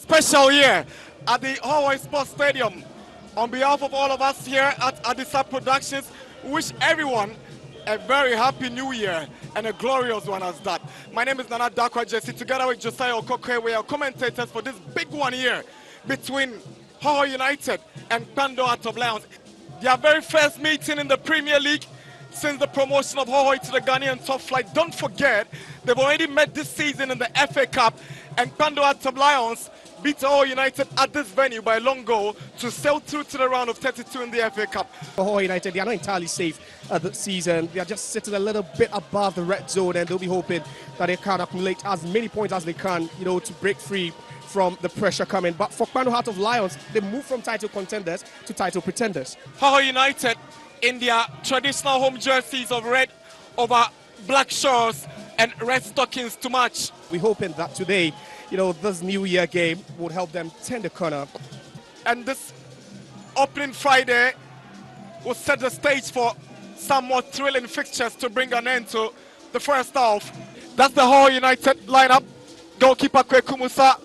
special year at the Hohoe Sports Stadium. On behalf of all of us here at Adisa Productions, we wish everyone a very happy new year and a glorious one as that. My name is Nana Dakwa Jesse, together with Josiah Okokoe. We are commentators for this big one here between Hohoe United and Pando Heart of Lions. Their very first meeting in the Premier League since the promotion of Hohoe to the Ghanaian top flight. Don't forget, they've already met this season in the FA Cup, and Pando Heart of Lions beat Hohoe United at this venue by a long goal to sail through to the round of 32 in the FA Cup. Hohoe United, they are not entirely safe this season. They are just sitting a little bit above the red zone, and they'll be hoping that they can accumulate as many points as they can, to break free from the pressure coming. But for Pando Heart of Lions, they move from title contenders to title pretenders. Hohoe United in their traditional home jerseys of red over black shorts and red stockings to match. We're hoping that today, this New Year game would help them turn the corner. And this opening Friday will set the stage for some more thrilling fixtures to bring an end to the first half. That's the Hohoe United lineup. Goalkeeper Kweku Musa,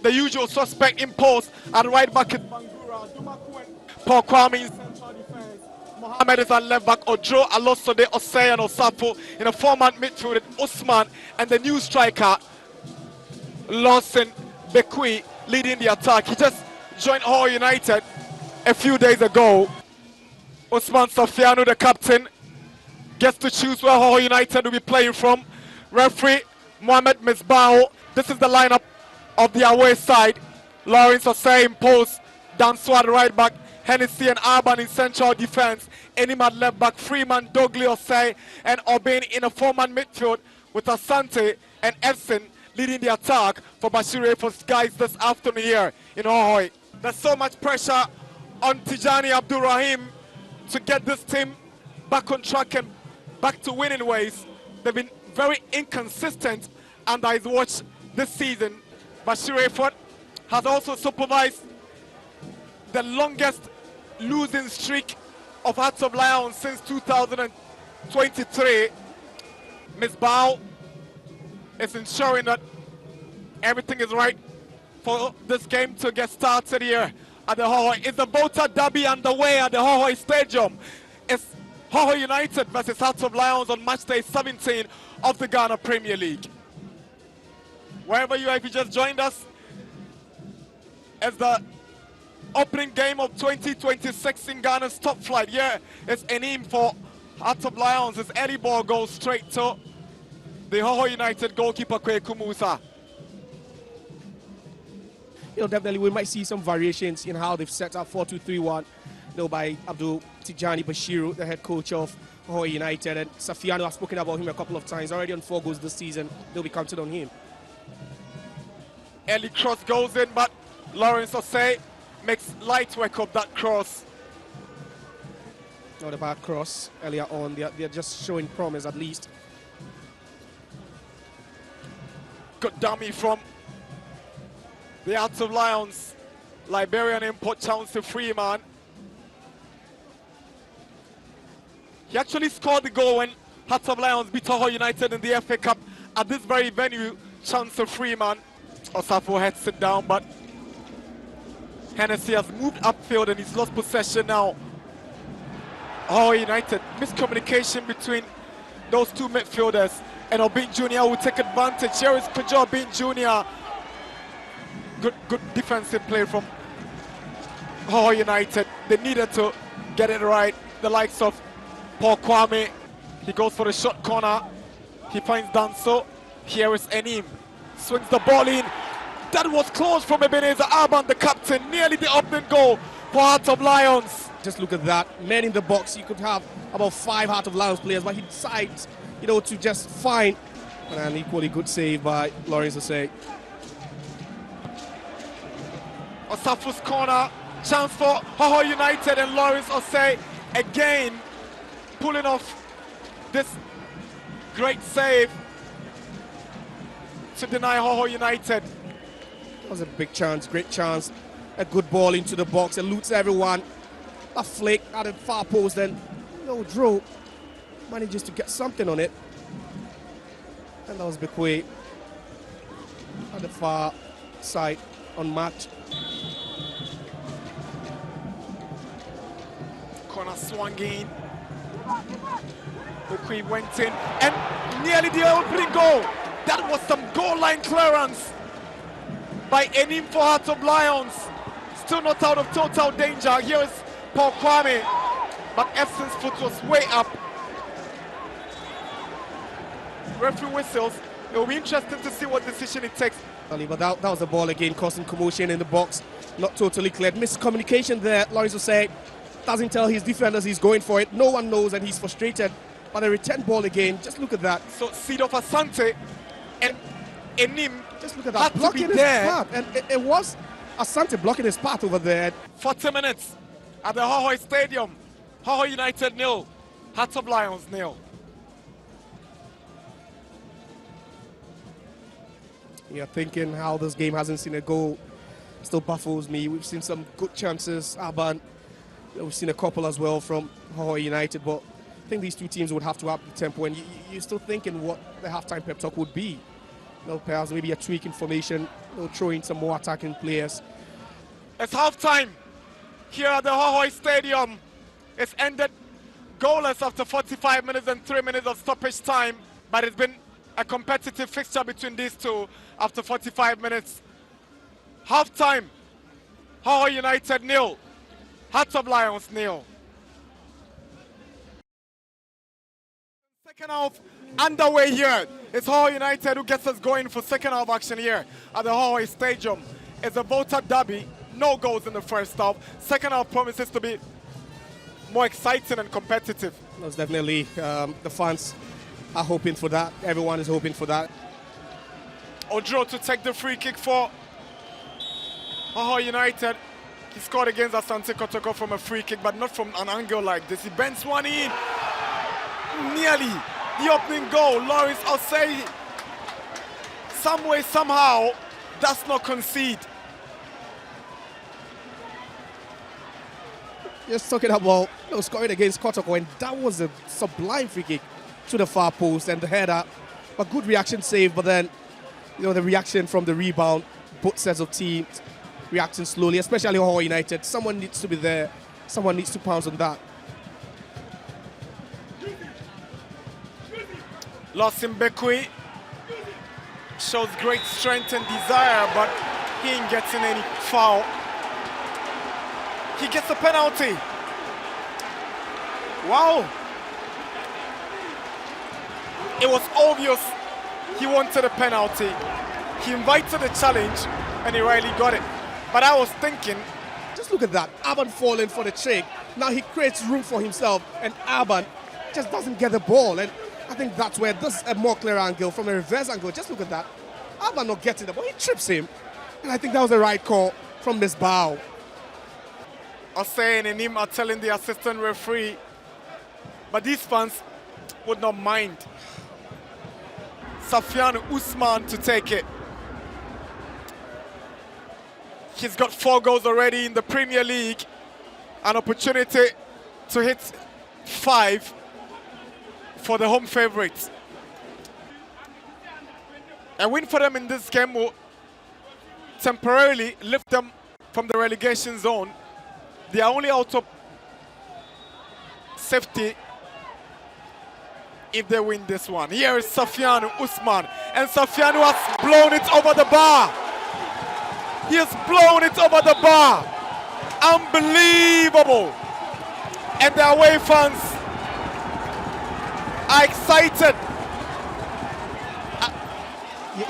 the usual suspect in post. At right back is Bangura, Dumaku and Paul Kwame in central defense. Mohamed is at left back. Odro, Alosode, Osei and Osafo in a four-man midfield with Usman and the new striker Lawson Bekui leading the attack. He just joined Hohoe United a few days ago. Usman Safiano, the captain, gets to choose where Hohoe United will be playing from. Referee Mohamed Misbao. This is the lineup of the away side. Lawrence Osei in post, Danso at right back, Hennessy and Arban in central defense, Enim at left back, Freeman, Dogley, Osei and Obin in a four-man midfield with Asante and Edson leading the attack for Bashir for guys this afternoon here in Hohoe. There's so much pressure on Tijani Abdurrahim to get this team back on track and back to winning ways. They've been very inconsistent under his watch this season. Bashir Efort has also supervised the longest losing streak of Hearts of Lions since 2023. Ms. Bao is ensuring that everything is right for this game to get started here at the Hohoe. It's the Bota Derby underway at the Hohoe Stadium. It's Hohoe United versus Hearts of Lions on match day 17 of the Ghana Premier League. Wherever you are, if you just joined us, it's the opening game of 2026 in Ghana's top flight. Here is Enim for Hearts of Lions. His early ball goes straight to the Hohoe United goalkeeper Kweku Musa. Definitely we might see some variations in how they've set up 4-2-3-1. By Abdul Tijani Bashiru, the head coach of Hohoe United, and Safiano, I've spoken about him a couple of times. Already on 4 goals this season. They'll be counted on him. Early cross goes in, but Lawrence Osei makes light work of that cross. Not a bad cross earlier on. They're just showing promise at least. Good dummy from the Hearts of Lions. Liberian import Chauncey Freeman. He actually scored the goal when Hearts of Lions beat Hohoe United in the FA Cup at this very venue. Chauncey Freeman. Osafo heads it down, but Hennessy has moved upfield and he's lost possession now. Hohoe United, miscommunication between those two midfielders, and Obin Jr. will take advantage. Here is Kojo Obin Jr. Good defensive play from Hohoe United. They needed to get it right. The likes of Paul Kwame. He goes for the short corner. He finds Danso. Here is Enim. Swings the ball in. That was close from Ebenezer Arban, the captain. Nearly the opening goal for Hearts of Lions. Just look at that. Men in the box. You could have about 5 Heart of Lions players, but he decides, to just find an equally good save by Lawrence Osei. Osafu's corner. Chance for Hohoe United, and Lawrence Osei again pulling off this great save to deny Hohoe United. That was a big chance, great chance. A good ball into the box, eludes everyone. A flick at the far post, then Drew manages to get something on it. And that was Bekwe at the far side. unmatched. Corner swung in. Hohoe went in and nearly the opening goal. That was some goal line clearance by Enim for Heart of Lions. Still not out of total danger. Here is Paul Kwame, but Essence' foot was way up. Referee whistles. It will be interesting to see what decision it takes. But that was the ball again, causing commotion in the box. Not totally cleared. Miscommunication there. Lorenzo said doesn't tell his defenders he's going for it. No one knows and he's frustrated. But a return ball again. Just look at that. So Seed of Asante and Enim. Just look at that. Blocking his path. And it was Asante blocking his path over there. 40 minutes at the Hohoe Stadium. Hohoe United 0. Heart of Lions 0. You're thinking how this game hasn't seen a goal. Still baffles me. We've seen some good chances. Aban, we've seen a couple as well from Hohoe United, but I think these two teams would have to up the tempo, and you're still thinking what the halftime pep talk would be. Perhaps maybe a tweak in formation, throw in some more attacking players. It's halftime here at the Hohoe Stadium. It's ended goalless after 45 minutes and 3 minutes of stoppage time, but it's been a competitive fixture between these two after 45 minutes. Halftime, Hohoe United 0, Heart of Lions 0. Second half underway here. It's Hohoe United who gets us going for second half action here at the Hohoe Stadium. It's a Volta derby, no goals in the first half. Second half promises to be more exciting and competitive. Most definitely, the fans are hoping for that. Everyone is hoping for that. Odro to take the free kick for Hohoe United. He scored against Asante Kotoko from a free kick, but not from an angle like this. He bends one in. Nearly the opening goal. Lawrence Osei, some way, somehow, does not concede. Just talking about scoring against Kotoko, and that was a sublime free kick to the far post and the header. A good reaction save, but then the reaction from the rebound, both sets of teams reacting slowly, especially Hohoe United. Someone needs to be there. Someone needs to pounce on that. Lost Bekui shows great strength and desire, but he ain't getting any foul. He gets a penalty. Wow. It was obvious he wanted a penalty. He invited a challenge and he rightly got it. But I was thinking, just look at that. Aban falling for the trick. Now he creates room for himself, and Aban just doesn't get the ball. And I think that's where this is a more clear angle from a reverse angle. Just look at that. Aban not getting the ball. He trips him. And I think that was the right call from Miss Bow. Osei and Enim are telling the assistant referee, but these fans would not mind. Safian Usman to take it. He's got 4 goals already in the Premier League. An opportunity to hit 5 for the home favourites. A win for them in this game will temporarily lift them from the relegation zone. They are only out of safety if they win this one. Here is Safian Usman, and Safian has blown it over the bar. He has blown it over the bar. Unbelievable. And the away fans are excited.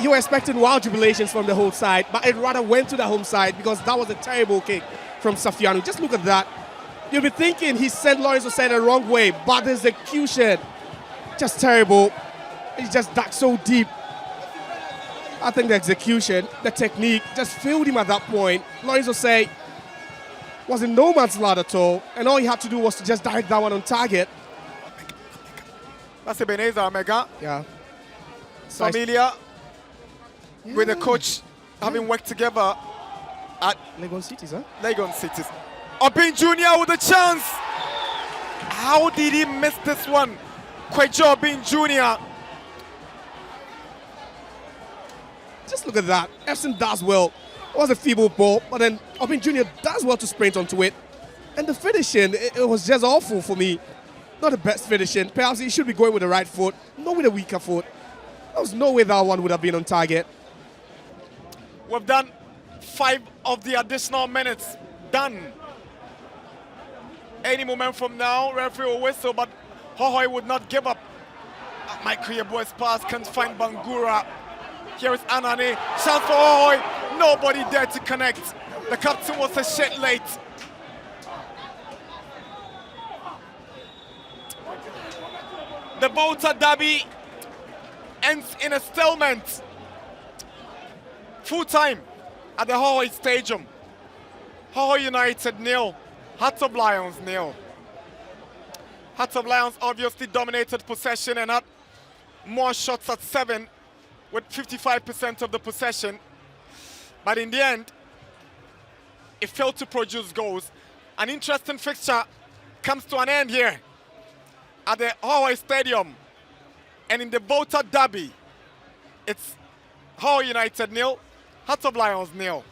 You were expecting wild jubilations from the whole side, but it rather went to the home side because that was a terrible kick from Safianu. Just look at that. You'll be thinking he sent Lawrence Osei the wrong way, but the execution, just terrible. He just dug so deep. I think the execution, the technique, just failed him at that point. Lawrence Osei was in no man's land at all, and all he had to do was to just direct that one on target. That's Ebenezer Omega. Yeah. Familiar with the coach, having worked together at Legon Cities, huh? Legon Cities. Obin Jr. with a chance. How did he miss this one? Kwejo Obin Jr. Just look at that. Epson does well It was a feeble ball, but then Obin Jr. does well to sprint onto it. And the finishing, it was just awful for me. Not the best finishing. Perhaps he should be going with the right foot, not with a weaker foot. There was no way that one would have been on target. We've done 5 of the additional minutes. Done. Any moment from now, referee will whistle, but Hohoe would not give up. Michael Yeboah's pass can't find Bangura. Here is Anane. Chance for Hohoe. Nobody there to connect. The captain was a shit late. The Volta Derby ends in a stalemate. Full time at the Hohoe Stadium. Hohoe United 0, Hearts of Lions 0. Hearts of Lions obviously dominated possession and had more shots at 7 with 55% of the possession. But in the end, it failed to produce goals. An interesting fixture comes to an end here at the Hohoe Stadium. And in the Volta Derby, it's Hohoe United 0, Hearts of Lions 0.